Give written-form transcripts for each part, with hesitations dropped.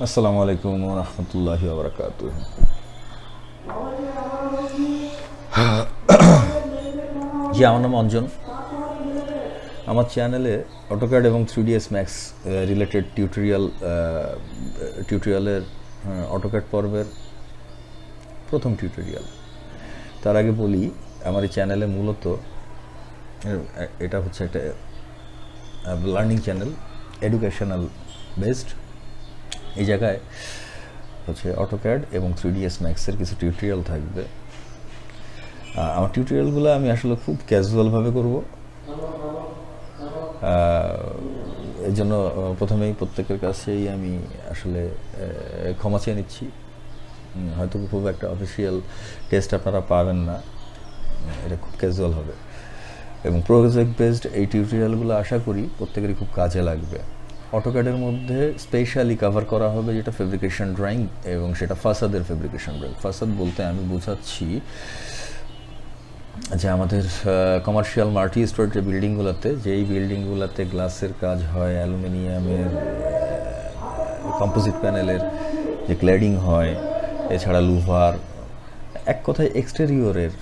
আসসালামু আলাইকুম ওয়া রাহমাতুল্লাহি ওয়া বারাকাতুহু। জি, আমার নাম অঞ্জন। আমার চ্যানেলে অটোক্যাড এবং 3ds ম্যাক্স রিলেটেড টিউটোরিয়ালের অটোক্যাড পর্বের প্রথম টিউটোরিয়াল। তার আগে বলি, আমার এই চ্যানেলে মূলত এটা হচ্ছে একটা লার্নিং চ্যানেল, এডুকেশনাল বেসড। এই জায়গায় হচ্ছে অটোক্যাড এবং 3ds ম্যাক্সের কিছু টিউটোরিয়াল থাকবে। আমার টিউটোরিয়ালগুলো আমি আসলে খুব ক্যাজুয়ালভাবে করব। এই জন্য প্রথমেই প্রত্যেকের কাছেই আমি আসলে ক্ষমা চেয়ে নিচ্ছি। হয়তো খুব একটা অফিসিয়াল টেস্ট আপনারা পাবেন না, এটা খুব ক্যাজুয়াল হবে। এবং প্রজেক্ট বেসড এই টিউটোরিয়ালগুলো আশা করি প্রত্যেকেরই খুব কাজে লাগবে। অটোক্যাডের মধ্যে স্পেশালি কভার করা হবে যেটা ফেব্রিকেশন ড্রয়িং, এবং সেটা ফাসাদের ফেব্রিকেশন ড্রয়িং। ফাসাদ বলতে আমি বোঝাচ্ছি যে আমাদের কমার্শিয়াল মাল্টি স্টোরেজ যে বিল্ডিংগুলোতে, যেই বিল্ডিংগুলোতে গ্লাসের কাজ হয়, অ্যালুমিনিয়ামের কম্পোজিট প্যানেলের যে ক্ল্যাডিং হয়, এছাড়া লুভার, এক কথায় এক্সটেরিয়রের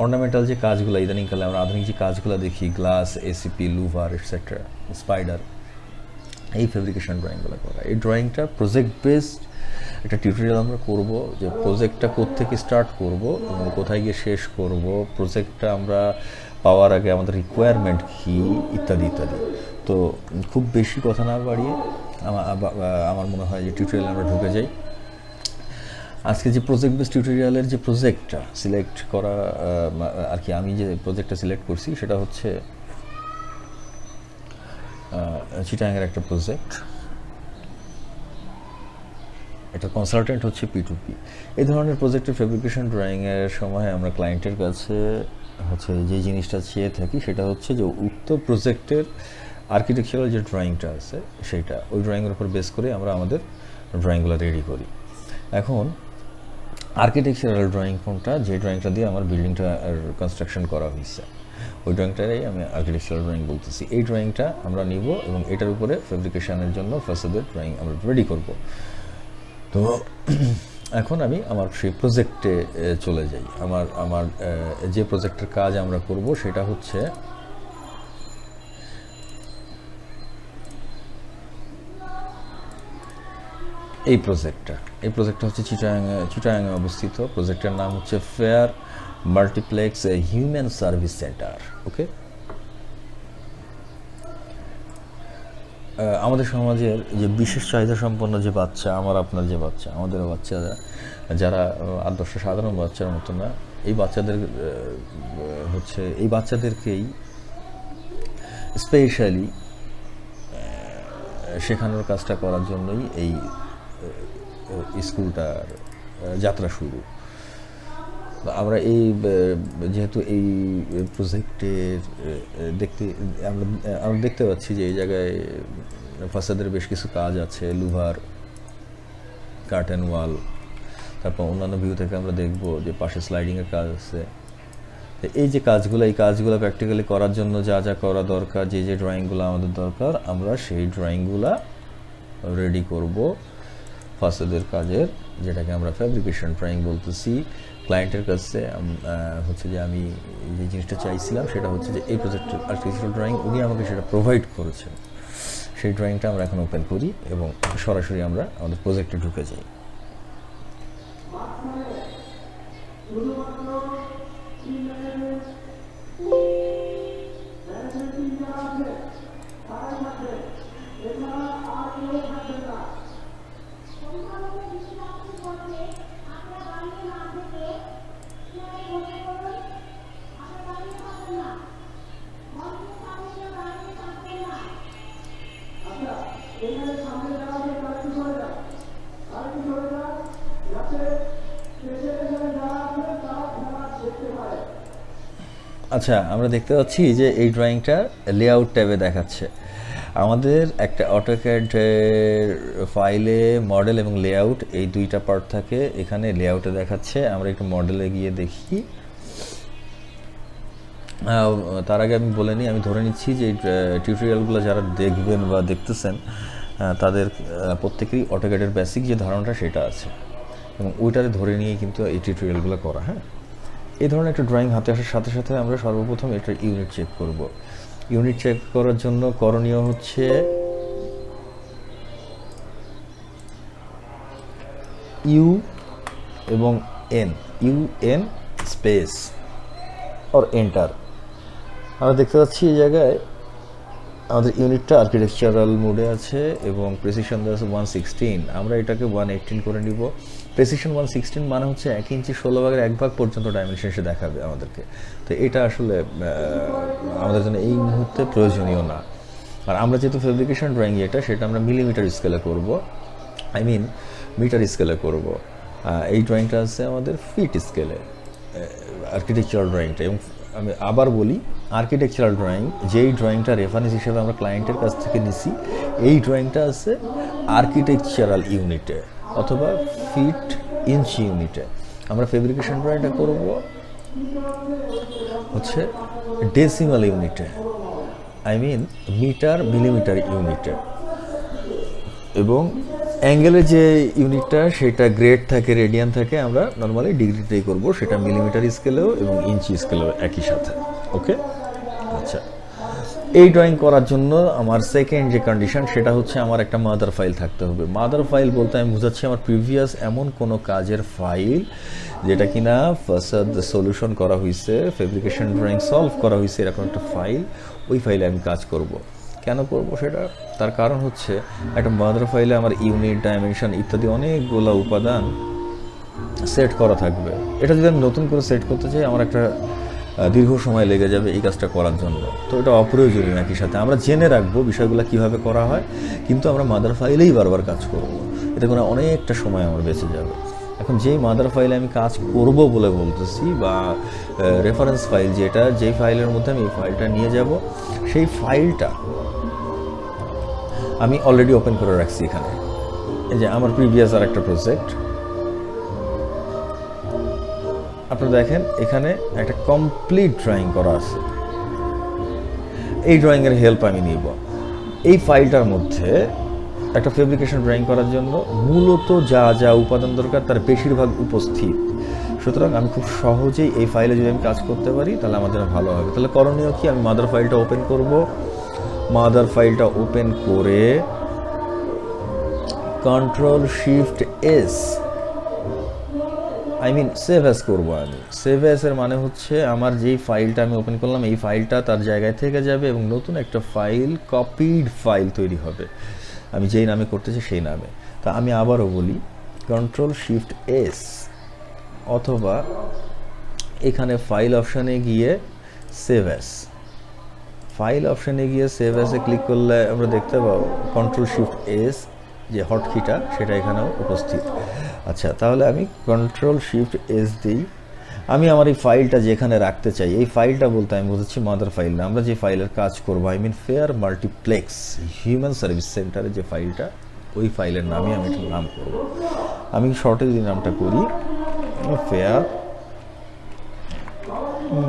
অর্নামেন্টাল যে কাজগুলো ইদানিংকালে আমরা আধুনিক যে কাজগুলো দেখি, glass, ACP, Louvre etcetera, spider, এই ফেব্রিকেশন ড্রয়িংগুলো করা। এই ড্রয়িংটা প্রজেক্ট বেসড একটা টিউটোরিয়াল আমরা করব, যে প্রজেক্টটা কোত্থেকে স্টার্ট করব এবং কোথায় গিয়ে শেষ করব, প্রজেক্টটা আমরা পাওয়ার আগে আমাদের রিকোয়ারমেন্ট কী, ইত্যাদি ইত্যাদি। তো খুব বেশি কথা না বাড়িয়ে আমার মনে হয় যে টিউটোরিয়াল আমরা ঢুকে যাই। আজকে যে প্রজেক্ট বেস টিউটোরিয়ালের যে প্রজেক্টটা সিলেক্ট করা আর কি, আমি যে প্রজেক্টটা সিলেক্ট করছি সেটা হচ্ছে চিটাগাংয়ের একটা প্রজেক্ট। এটা কনসালটেন্ট হচ্ছে P2P। এই ধরনের প্রজেক্টের ফেব্রিকেশন ড্রয়িংয়ের সময় আমরা ক্লায়েন্টের কাছে হচ্ছে যে জিনিসটা চেয়ে থাকি সেটা হচ্ছে যে উক্ত প্রজেক্টের আর্কিটেকচারাল যে ড্রয়িংটা আছে সেইটা, ওই ড্রয়িংয়ের উপর বেস করে আমরা আমাদের ড্রয়িংগুলো রেডি করি। এখন আর্কিটেকচারাল ড্রয়িং কোনটা, যে ড্রয়িংটা দিয়ে আমার বিল্ডিংটা কনস্ট্রাকশন করা হয়েছে, ওই ড্রয়িংটাই আমি আর্কিটেকচারাল ড্রয়িং বলতেছি। এই ড্রয়িংটা আমরা নিব এবং এটার উপরে ফেব্রিকেশনের জন্য ফাসাদের ড্রয়িং আমরা রেডি করব। তো এখন আমি আমার সেই প্রজেক্টে চলে যাই। আমার যে প্রজেক্টের কাজ আমরা করব সেটা হচ্ছে এই প্রজেক্টটা হচ্ছে চিটাগাংয়ে অবস্থিত। প্রজেক্টের নাম হচ্ছে fair multiplex human service centre. Okay, আমাদের সমাজের যে বিশেষ চাহিদা সম্পন্ন যে বাচ্চা, আপনার যে বাচ্চা, আমাদেরও বাচ্চারা যারা আদর্শ সাধারণ বাচ্চার মতো না, এই বাচ্চাদের হচ্ছে এই বাচ্চাদেরকেই স্পেশালি শেখানোর কাজটা করার জন্যই এই স্কুলটার যাত্রা শুরু। আমরা এই যেহেতু এই প্রজেক্টের আমরা দেখতে পাচ্ছি যে এই জায়গায় ফাসাদের বেশ কিছু কাজ আছে, লুভার, কার্টেন ওয়াল, তারপর অন্যান্য ভিউ থেকে আমরা দেখব যে পাশে স্লাইডিংয়ের কাজ আছে। এই যে এই কাজগুলো প্র্যাকটিক্যালি করার জন্য যা যা করা দরকার, যে ড্রয়িংগুলো আমাদের দরকার, আমরা সেই ড্রয়িংগুলো রেডি করব ফাসাদের কাজের, যেটাকে আমরা ফ্যাব্রিকেশন ড্রয়িং বলতেছি। ক্লায়েন্টের কাছে হচ্ছে যে আমি যে জিনিসটা চাইছিলাম সেটা হচ্ছে যে এই প্রজেক্টের আর্টিফিশিয়াল ড্রয়িং উনি আমাকে সেটা প্রোভাইড করেছেন। সেই ড্রয়িংটা আমরা এখন ওপেন করি এবং সরাসরি আমরা আমাদের প্রজেক্টে ঢুকে যাই। আচ্ছা, আমরা দেখতে পাচ্ছি যে এই ড্রয়িংটা লেআউট ট্যাবে দেখাচ্ছে। আমাদের একটা অটোক্যাড ফাইলে মডেল এবং লেআউট এই দুইটা পার্ট থাকে। এখানে লেআউটে দেখাচ্ছে, আমরা একটু মডেলে গিয়ে দেখি। তার আগে আমি বলে নিই, আমি ধরে নিচ্ছি যে টিউটোরিয়ালগুলো যারা দেখবেন বা দেখতেছেন তাদের প্রত্যেকেরই অটোক্যাডের বেসিক যে ধারণাটা সেটা আছে, এবং ওইটারে ধরে নিয়েই কিন্তু এই টিউটোরিয়ালগুলো করা। হ্যাঁ, এই ধরনের একটা ড্রয়িং হাতে আসার সাথে সাথে আমরা সর্বপ্রথম এটার ইউনিট চেক করব। ইউনিট চেক করার জন্য করণীয় হচ্ছে ইউ এবং N, UN space or enter. আমরা দেখতে পাচ্ছি এই জায়গায় আমাদের ইউনিটটা আর্কিটেকচারাল মোডে আছে এবং প্রেসিশন দেওয়া আছে 116, আমরা এটাকে 118 করে নিব। প্রেসিশন 116 মানে হচ্ছে 1 ইঞ্চি 16 ভাগের 1 ভাগ পর্যন্ত ডাইমেনশন এসে দেখাবে আমাদেরকে। তো এটা আসলে আমাদের জন্য এই মুহূর্তে প্রয়োজনীয় না। আর আমরা যেহেতু ফেব্রিকেশন ড্রয়িং সেটা আমরা মিলিমিটার স্কেলে করব, মিটার স্কেলে করব। এই ড্রয়িংটা আছে আমাদের ফিট স্কেলে, আর্কিটেকচারাল ড্রয়িংটা। এবং আমি আবার বলি, আর্কিটেকচারাল ড্রয়িং যেই ড্রয়িংটা রেফারেন্স হিসেবে আমরা ক্লায়েন্টের কাছ থেকে নিছি, এই ড্রয়িংটা আছে আর্কিটেকচারাল ইউনিটে অথবা ফিট ইঞ্চ ইউনিটে। আমরা ফেব্রিকেশন ড্রয়িংটা করব হচ্ছে ডেসিমাল ইউনিটে, মিটার মিলিমিটার ইউনিটে। এবং অ্যাঙ্গেলের যে ইউনিটটা সেটা গ্রেড থাকে, রেডিয়ান থাকে, আমরা নর্মালি ডিগ্রিতেই করব, সেটা মিলিমিটার স্কেলেও এবং ইঞ্চি স্কেলেও একই সাথে। ওকে, আচ্ছা। এই ড্রয়িং করার জন্য আমার সেকেন্ড যে কন্ডিশন সেটা হচ্ছে আমার একটা মাদার ফাইল থাকতে হবে। মাদার ফাইল বলতে আমি বুঝাচ্ছি আমার প্রিভিয়াস এমন কোনো কাজের ফাইল যেটা কিনা ফাসাদ সলিউশন করা হয়েছে, ফেব্রিকেশন ড্রয়িং সলভ করা হয়েছে, এরকম একটা ফাইল। ওই ফাইলে আমি কাজ করব। কেন করব সেটা? তার কারণ হচ্ছে একটা মাদার ফাইলে আমার ইউনিট, ডাইমেনশন ইত্যাদি অনেকগুলো উপাদান সেট করা থাকবে। এটা যদি আমি নতুন করে সেট করতে চাই আমার একটা দীর্ঘ সময় লেগে যাবে এই কাজটা করার জন্য। তো এটা অপ্রয়োজনীয়। একই সাথে আমরা জেনে রাখবো বিষয়গুলো কীভাবে করা হয়, কিন্তু আমরা মাদার ফাইলেই বারবার কাজ করব, এতে করে অনেকটা সময় আমার বেঁচে যাবে। এখন যেই মাদার ফাইলে আমি কাজ করব বলে বলতেছি, বা রেফারেন্স ফাইল যেই ফাইলের মধ্যে আমি এই ফাইলটা নিয়ে যাব, সেই ফাইলটা আমি অলরেডি ওপেন করে রাখছি এখানে। এই যে আমার প্রিভিয়াস আর একটা প্রজেক্ট, আপনারা দেখেন এখানে একটা কমপ্লিট ড্রয়িং করা আছে। এই ড্রয়িংয়ের হেল্প আমি নিব। এই ফাইলটার মধ্যে একটা ফেব্রিকেশন ড্রয়িং করার জন্য মূলত যা যা উপাদান দরকার তার বেশিরভাগ উপস্থিত। সুতরাং আমি খুব সহজেই এই ফাইলে যদি আমি কাজ করতে পারি তাহলে আমার জন্য ভালো হবে। তাহলে করণীয় কি? আমি মাদার ফাইলটা ওপেন করব। মাদার ফাইলটা ওপেন করে Ctrl+Shift+S সেভ অ্যাজ করবো আমি। সেভ অ্যাজের মানে হচ্ছে আমার যেই ফাইলটা আমি ওপেন করলাম এই ফাইলটা তার জায়গায় থেকে যাবে এবং নতুন একটা ফাইল, কপিড ফাইল তৈরি হবে আমি যেই নামে করতেছি সেই নামে। তা আমি আবারও বলি, Ctrl+Shift+S অথবা এখানে ফাইল অপশানে গিয়ে সেভ অ্যাজ, ফাইল অপশানে গিয়ে সেভ অ্যাজে ক্লিক করলে আমরা দেখতে পাবো Ctrl+Shift+S যে হটকিটা সেটা এখানেও উপস্থিত। আচ্ছা, তাহলে আমি Ctrl+Shift+S দিই। আমি আমার এই ফাইলটা যেখানে রাখতে চাই, এই ফাইলটা বলতে আমি বোঝাচ্ছি মাদার ফাইল না, আমরা যে ফাইলের কাজ করবো ফেয়ার মাল্টিপ্লেক্স হিউম্যান সার্ভিস সেন্টারের যে ফাইলটা, ওই ফাইলের নামে আমি এটার নাম করব। আমি শর্টে যদি নামটা করি ফেয়ার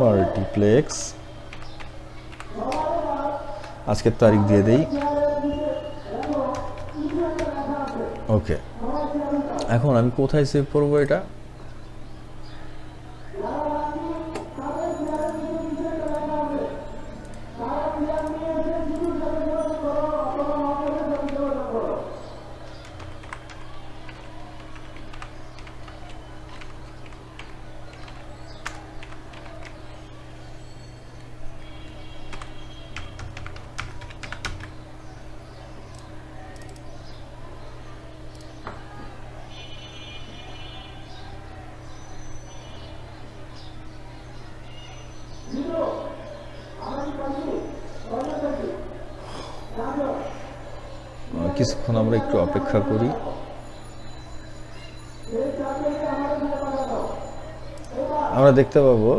মাল্টিপ্লেক্স, আজকের তারিখ দিয়ে দেই। ওকে, এখন আমি কোথায় সেভ করবো এটা? কিছুক্ষণ আমরা একটু অপেক্ষা করি। আমরা দেখতে পাবো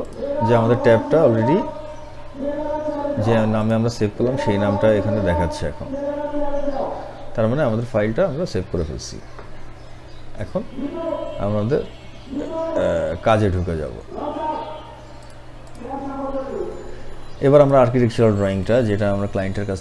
যে আমাদের ট্যাবটা অলরেডি যে নামে আমরা সেভ করলাম সেই নামটা এখানে দেখাচ্ছে এখন। তার মানে আমাদের ফাইলটা আমরা সেভ করে ফেলছি। এখন আমাদের কাজে ঢুকে যাব। এবার আমরা আর্কিটেকচারাল ড্রয়িংটা যেটা আমরা ক্লায়েন্টের কাছ